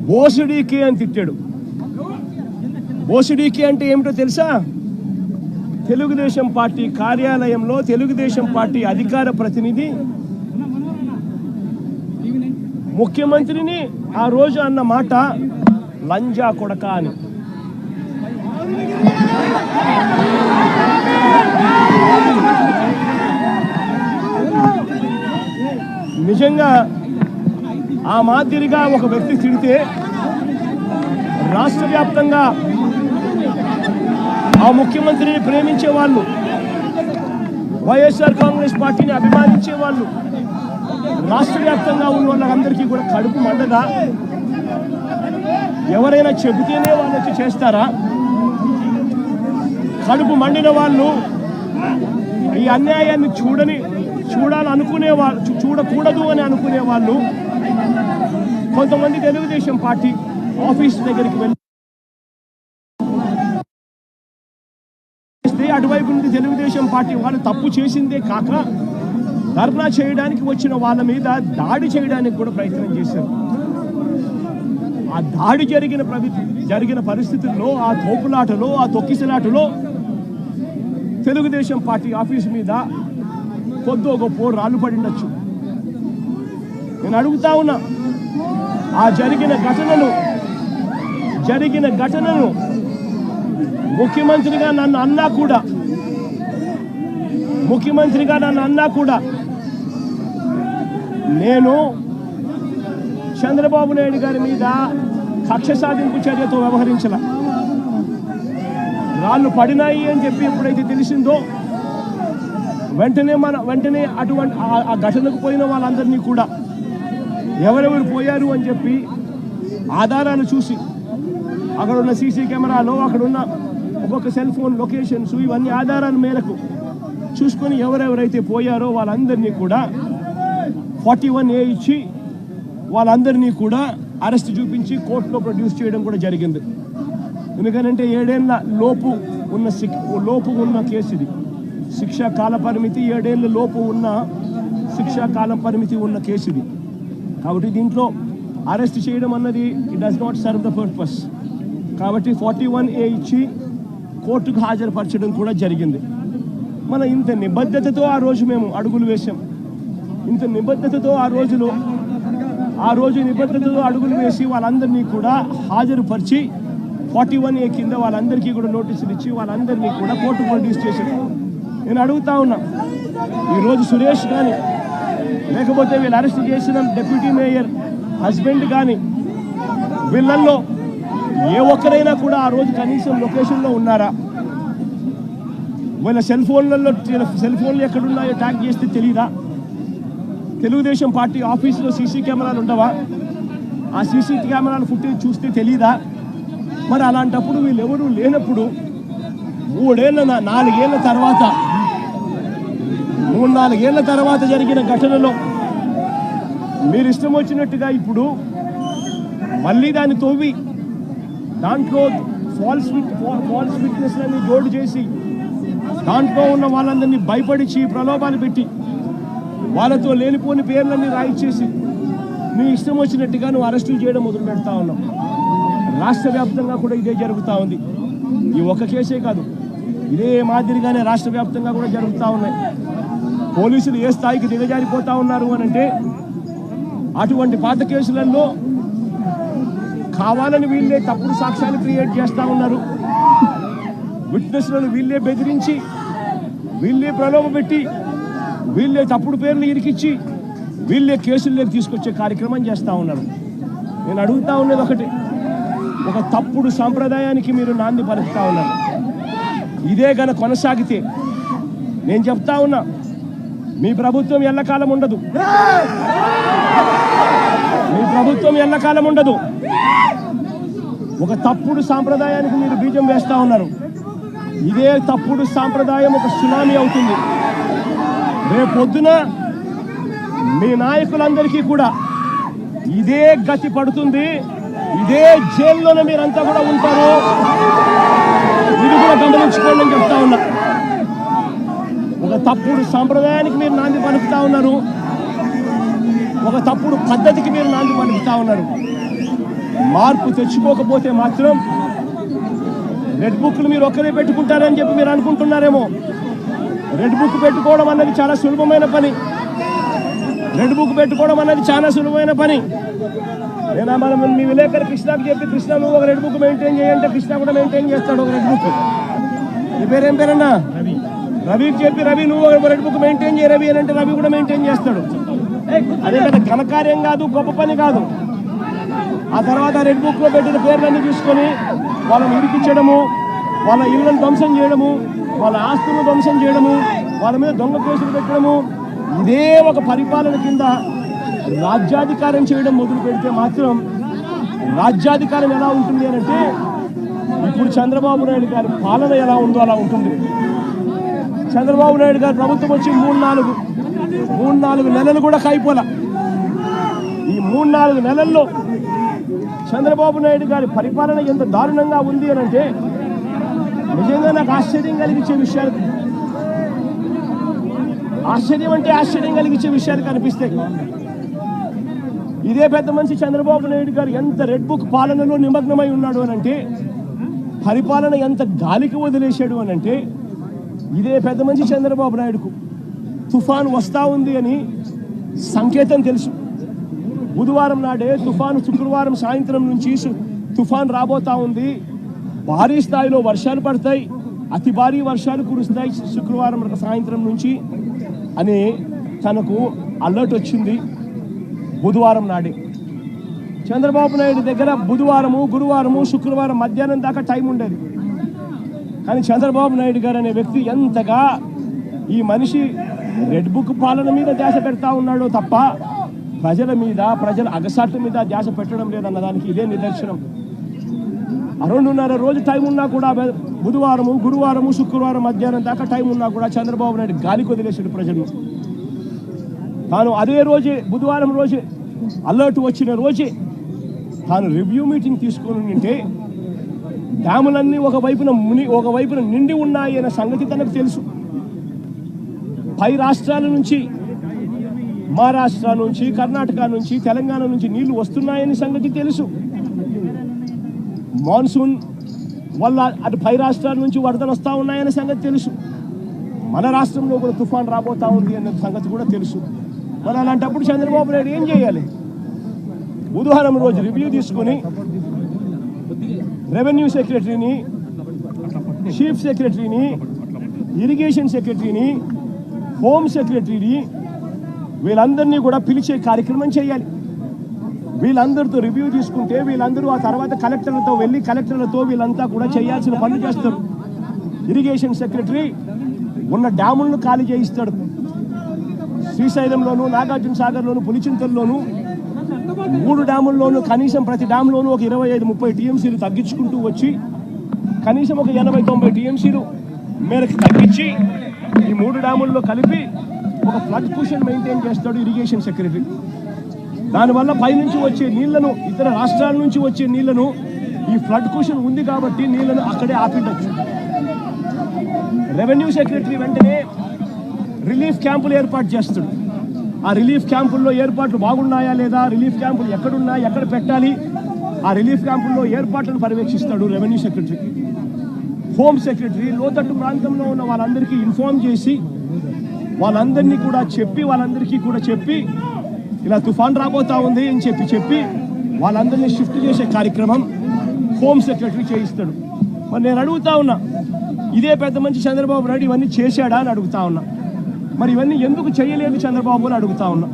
బోసుడీకే అని తిట్టాడు. బోసుడీకే అంటే ఏమిటో తెలుసా? తెలుగుదేశం పార్టీ కార్యాలయంలో తెలుగుదేశం పార్టీ అధికార ప్రతినిధి ముఖ్యమంత్రిని ఆ రోజు అన్న మాట లంజా కొడక అని. నిజంగా ఆ మాదిరిగా ఒక వ్యక్తి తిడితే రాష్ట్ర వ్యాప్తంగా ఆ ముఖ్యమంత్రిని ప్రేమించే వాళ్ళు, వైఎస్ఆర్ కాంగ్రెస్ పార్టీని అభిమానించే వాళ్ళు, రాష్ట్ర వ్యాప్తంగా ఉన్న వాళ్ళందరికీ కూడా కడుపు మండదా? ఎవరైనా చెబితేనే వాళ్ళు వచ్చి చేస్తారా? కడుపు మండిన వాళ్ళు, ఈ అన్యాయాన్ని చూడాలనుకునే వాళ్ళు, చూడకూడదు అని అనుకునే వాళ్ళు కొంతమంది తెలుగుదేశం పార్టీ ఆఫీస్ దగ్గరికి వెళ్ళి అటువైపు నుండి తెలుగుదేశం పార్టీ వాళ్ళు తప్పు చేసిందే కాక ధర్నా చేయడానికి వచ్చిన వాళ్ళ మీద దాడి చేయడానికి కూడా ప్రయత్నం చేశారు. ఆ దాడి జరిగిన పరిస్థితుల్లో, ఆ తోపులాటలో, ఆ తొక్కిసలాటలో తెలుగుదేశం పార్టీ ఆఫీసు మీద కొద్దో గొప్ప రాళ్ళు పడిండొచ్చు. నేను అడుగుతా ఉన్నా, ఆ జరిగిన ఘటనను ముఖ్యమంత్రిగా నన్ను అన్నా కూడా నేను చంద్రబాబు నాయుడు గారి మీద కక్ష సాధింపు చర్యతో వ్యవహరించాల. రాళ్ళు పడినాయి అని చెప్పి ఎప్పుడైతే తెలిసిందో వెంటనే అటువంటి ఆ ఘటనకు పోయిన వాళ్ళందరినీ కూడా ఎవరెవరు పోయారు అని చెప్పి ఆధారాలు చూసి, అక్కడ ఉన్న సీసీ కెమెరాలో, అక్కడ ఉన్న ఒక్కొక్క సెల్ ఫోన్ లొకేషన్స్, ఇవన్నీ ఆధారాల మేరకు చూసుకొని ఎవరెవరైతే పోయారో వాళ్ళందరినీ కూడా 41A ఇచ్చి వాళ్ళందరినీ కూడా అరెస్ట్ చూపించి కోర్టులో ప్రొడ్యూస్ చేయడం కూడా జరిగింది. ఎందుకంటే 7 ఏళ్ల లోపు ఉన్న కేసు ఇది. శిక్షా కాల పరిమితి 7 ఏళ్ల లోపు ఉన్న శిక్షా కాలం పరిమితి ఉన్న కేసు ఇది. కాబట్టి దీంట్లో అరెస్ట్ చేయడం అన్నది it does not serve the purpose. కాబట్టి 41A ఇచ్చి కోర్టుకు హాజరుపరచడం కూడా జరిగింది. మన ఇంత నిబద్ధతతో ఆ రోజు మేము అడుగులు వేసాం. ఇంత నిబద్ధతతో ఆ రోజు నిబద్ధతతో అడుగులు వేసి వాళ్ళందరినీ కూడా హాజరుపరిచి 41A కింద వాళ్ళందరికీ కూడా నోటీసులు ఇచ్చి వాళ్ళందరినీ కూడా కోర్టు ప్రొడ్యూస్ చేశారు. నేను అడుగుతా ఉన్నా, ఈరోజు సురేష్ కానీ, లేకపోతే వీళ్ళు అరెస్ట్ చేసిన డిప్యూటీ మేయర్ హస్బెండ్ కానీ, వీళ్ళల్లో ఏ ఒక్కరైనా కూడా ఆ రోజు కనీసం లొకేషన్లో ఉన్నారా? వీళ్ళ సెల్ ఫోన్లు ఎక్కడున్నాయో ట్యాగ్ చేస్తే తెలీదా? తెలుగుదేశం పార్టీ ఆఫీసులో సీసీ కెమెరాలు ఉండవా? ఆ సీసీ కెమెరాల ఫుటేజ్ చూస్తే తెలీదా? మరి అలాంటప్పుడు వీళ్ళెవరూ లేనప్పుడు 4 ఏళ్ల తర్వాత జరిగిన ఘటనలో మీరు ఇష్టం వచ్చినట్టుగా ఇప్పుడు మళ్ళీ దాన్ని తోవి దాంట్లో ఫాల్స్ విట్నెస్లని జోడు చేసి దాంట్లో ఉన్న వాళ్ళందరినీ భయపడిచి ప్రలోభాలు పెట్టి వాళ్ళతో లేనిపోని పేర్లన్నీ రాయిచ్చేసి నీ ఇష్టం వచ్చినట్టుగా నువ్వు అరెస్టులు చేయడం మొదలు పెడతా ఉన్నావు. రాష్ట్ర వ్యాప్తంగా కూడా ఇదే జరుగుతూ ఉంది. ఈ ఒక్క కేసే కాదు, ఇదే మాదిరిగానే రాష్ట్ర వ్యాప్తంగా కూడా జరుగుతూ ఉన్నాయి. పోలీసులు ఏ స్థాయికి దిగజారిపోతా ఉన్నారు అని అంటే, అటువంటి పాత కేసులలో కావాలని వీళ్ళే తప్పుడు సాక్ష్యాలు క్రియేట్ చేస్తూ ఉన్నారు. విట్నెస్లను వీళ్ళే బెదిరించి, వీళ్ళే ప్రలోభపెట్టి, వీళ్ళే తప్పుడు పేర్లు ఇరికిచ్చి, వీళ్ళే కేసుల్లోకి తీసుకొచ్చే కార్యక్రమం చేస్తూ ఉన్నారు. నేను అడుగుతా ఉన్నది ఒకటి, ఒక తప్పుడు సాంప్రదాయానికి మీరు నాంది పలుకుతా ఉన్నారు. ఇదే గన కొనసాగితే నేను చెప్తా ఉన్నా, మీ ప్రభుత్వం ఎల్లకాలం ఉండదు. ఒక తప్పుడు సాంప్రదాయానికి మీరు బీజం వేస్తా ఉన్నారు. ఇదే తప్పుడు సాంప్రదాయం ఒక సునామీ అవుతుంది. రేపొద్దున మీ నాయకులందరికీ కూడా ఇదే గతి పడుతుంది. ఇదే జైల్లోనే మీరంతా కూడా ఉంటారు. ఇది కూడా గమనించుకోండి అని చెప్తా ఉన్నా. ఒక తప్పుడు సాంప్రదాయానికి మీరు నాంది పలుకుతా ఉన్నారు. ఒక తప్పుడు పద్ధతికి మీరు నాంది పలుకుతా ఉన్నారు. మార్పు తెచ్చుకోకపోతే మాత్రం రెడ్ బుక్లు మీరు ఒక్కరే పెట్టుకుంటారని చెప్పి మీరు అనుకుంటున్నారేమో. రెడ్ బుక్ పెట్టుకోవడం అన్నది చాలా సులభమైన పని. రెడ్ బుక్ పెట్టుకోవడం అన్నది చాలా సులభమైన పని. నేను మనం మీ విలేకరు కృష్ణకి చెప్పి, కృష్ణ నువ్వు ఒక రెడ్ బుక్ మెయింటైన్ చేయంటే కృష్ణ కూడా మెయింటైన్ చేస్తాడు ఒక రెడ్ బుక్. నీ పేరేం పేరన్నా? రవికి చెప్పి, రవి నువ్వు ఒక రెడ్ బుక్ మెయింటైన్ చేయ రవి అని అంటే రవి కూడా మెయింటైన్ చేస్తాడు. అదే పెద్ద ఘనకార్యం కాదు, గొప్ప పని కాదు. ఆ తర్వాత రెడ్ బుక్లో పెట్టిన పేర్లన్నీ తీసుకొని వాళ్ళని ఇరికించడము, వాళ్ళ ఇళ్లను ధ్వంసం చేయడము, వాళ్ళ ఆస్తులను ధ్వంసం చేయడము, వాళ్ళ మీద దొంగ కేసులు పెట్టడము, ఇదే ఒక పరిపాలన కింద రాజ్యాధికారం చేయడం మొదలు పెడితే మాత్రం రాజ్యాధికారం ఎలా ఉంటుంది అని అంటే ఇప్పుడు చంద్రబాబు నాయుడు గారి పాలన ఎలా ఉందో అలా ఉంటుంది. చంద్రబాబు నాయుడు గారి ప్రభుత్వం వచ్చి 3-4 నెలలు కూడా కాయిపోలా. ఈ 3-4 నెలల్లో చంద్రబాబు నాయుడు గారి పరిపాలన ఎంత దారుణంగా ఉంది అని అంటే నిజంగా నాకు ఆశ్చర్యం కలిగించే విషయాలు, ఆశ్చర్యం కలిగించే విషయాలు కనిపిస్తాయి. ఇదే పెద్ద మనిషి చంద్రబాబు నాయుడు గారు ఎంత రెడ్ బుక్ పాలనలో నిమగ్నమై ఉన్నాడు అని అంటే, పరిపాలన ఎంత గాలికి వదిలేశాడు అని అంటే, ఇదే పెద్ద మనిషి చంద్రబాబు నాయుడుకు తుఫాను వస్తూ ఉంది అని సంకేతం తెలుసు. బుధవారం నాడే తుఫాను, శుక్రవారం సాయంత్రం నుంచి తుఫాను రాబోతా ఉంది, భారీ స్థాయిలో వర్షాలు పడతాయి, అతి భారీ వర్షాలు కురుస్తాయి శుక్రవారం సాయంత్రం నుంచి అని తనకు అలర్ట్ వచ్చింది. బుధవారం నాడే చంద్రబాబు నాయుడు దగ్గర బుధవారము, గురువారము, శుక్రవారం మధ్యాహ్నం దాకా టైం ఉండేది. కానీ చంద్రబాబు నాయుడు గారు అనే వ్యక్తి ఎంతగా ఈ మనిషి రెడ్ బుక్ పాలన మీద ధ్యాస పెడతా ఉన్నాడో తప్ప ప్రజల మీద, ప్రజల అగసాట్ల మీద ధ్యాస పెట్టడం లేదన్న దానికి ఇదే నిదర్శనం. 2.5 రోజు టైం ఉన్నా కూడా, బుధవారము, గురువారము, శుక్రవారం మధ్యాహ్నం దాకా టైం ఉన్నా కూడా చంద్రబాబు నాయుడు గాలికి వదిలేసాడు ప్రజలను. తాను అదే రోజే, బుధవారం రోజే, అలర్ట్ వచ్చిన రోజే తాను రివ్యూ మీటింగ్ తీసుకొని ఉంటే డ్యాములన్నీ ఒకవైపున నిండి ఉన్నాయి అనే సంగతి తనకు తెలుసు. పై రాష్ట్రాల నుంచి, మహారాష్ట్ర నుంచి, కర్ణాటక నుంచి, తెలంగాణ నుంచి నీళ్లు వస్తున్నాయని సంగతి తెలుసు. మాన్సూన్ వల్ల అటు పై రాష్ట్రాల నుంచి వరదలు వస్తూ ఉన్నాయనే సంగతి తెలుసు. మన రాష్ట్రంలో కూడా తుఫాన్ రాబోతా ఉంది అనే సంగతి కూడా తెలుసు. మరి అలాంటప్పుడు చంద్రబాబు నాయుడు ఏం చేయాలి? బుధవారం రోజు రివ్యూ తీసుకొని రెవెన్యూ సెక్రటరీని, చీఫ్ సెక్రటరీని, ఇరిగేషన్ సెక్రటరీని, హోమ్ సెక్రటరీని, వీళ్ళందరినీ కూడా పిలిచే కార్యక్రమం చేయాలి. వీళ్ళందరితో రివ్యూ తీసుకుంటే వీళ్ళందరూ ఆ తర్వాత కలెక్టర్లతో వెళ్ళి, కలెక్టర్లతో వీళ్ళంతా కూడా చేయాల్సిన పనులు చేస్తారు. ఇరిగేషన్ సెక్రటరీ ఉన్న డ్యాములను ఖాళీ చేయిస్తాడు. శ్రీశైలంలోను, నాగార్జున సాగర్లోను, పులిచింతల్లోను 3 డ్యాముల్లోనూ కనీసం ప్రతి డ్యామ్లోనూ ఒక 25-30 టీఎంసీలు తగ్గించుకుంటూ వచ్చి కనీసం ఒక 80-90 టీఎంసీలు మేరకు తగ్గించి ఈ 3 డ్యాముల్లో కలిపి ఒక ఫ్లడ్ కుషన్ మెయింటైన్ చేస్తాడు ఇరిగేషన్ సెక్రటరీ. దానివల్ల పైనుంచి వచ్చే నీళ్లను, ఇతర రాష్ట్రాల నుంచి వచ్చే నీళ్లను, ఈ ఫ్లడ్ కుషన్ ఉంది కాబట్టి నీళ్లను అక్కడే ఆపిండొచ్చు. రెవెన్యూ సెక్రటరీ వెంటనే రిలీఫ్ క్యాంపులు ఏర్పాటు చేస్తాడు. ఆ రిలీఫ్ క్యాంపుల్లో ఏర్పాట్లు బాగున్నాయా లేదా, రిలీఫ్ క్యాంపులు ఎక్కడున్నాయి, ఎక్కడ పెట్టాలి, ఆ రిలీఫ్ క్యాంపుల్లో ఏర్పాట్లను పర్యవేక్షిస్తాడు రెవెన్యూ సెక్రటరీ. హోమ్ సెక్రటరీ లోతట్టు ప్రాంతంలో ఉన్న వాళ్ళందరికీ ఇన్ఫార్మ్ చేసి వాళ్ళందరికీ కూడా చెప్పి ఇలా తుఫాన్ రాబోతా ఉంది అని చెప్పి వాళ్ళందరినీ షిఫ్ట్ చేసే కార్యక్రమం హోమ్ సెక్రటరీ చేయిస్తాడు. మరి నేను అడుగుతా ఉన్నా, ఇదే పెద్ద మంచి చంద్రబాబు నాయుడు ఇవన్నీ చేశాడా అని అడుగుతా ఉన్నా. మరి ఇవన్నీ ఎందుకు చేయలేదు చంద్రబాబు అని అడుగుతా ఉన్నా.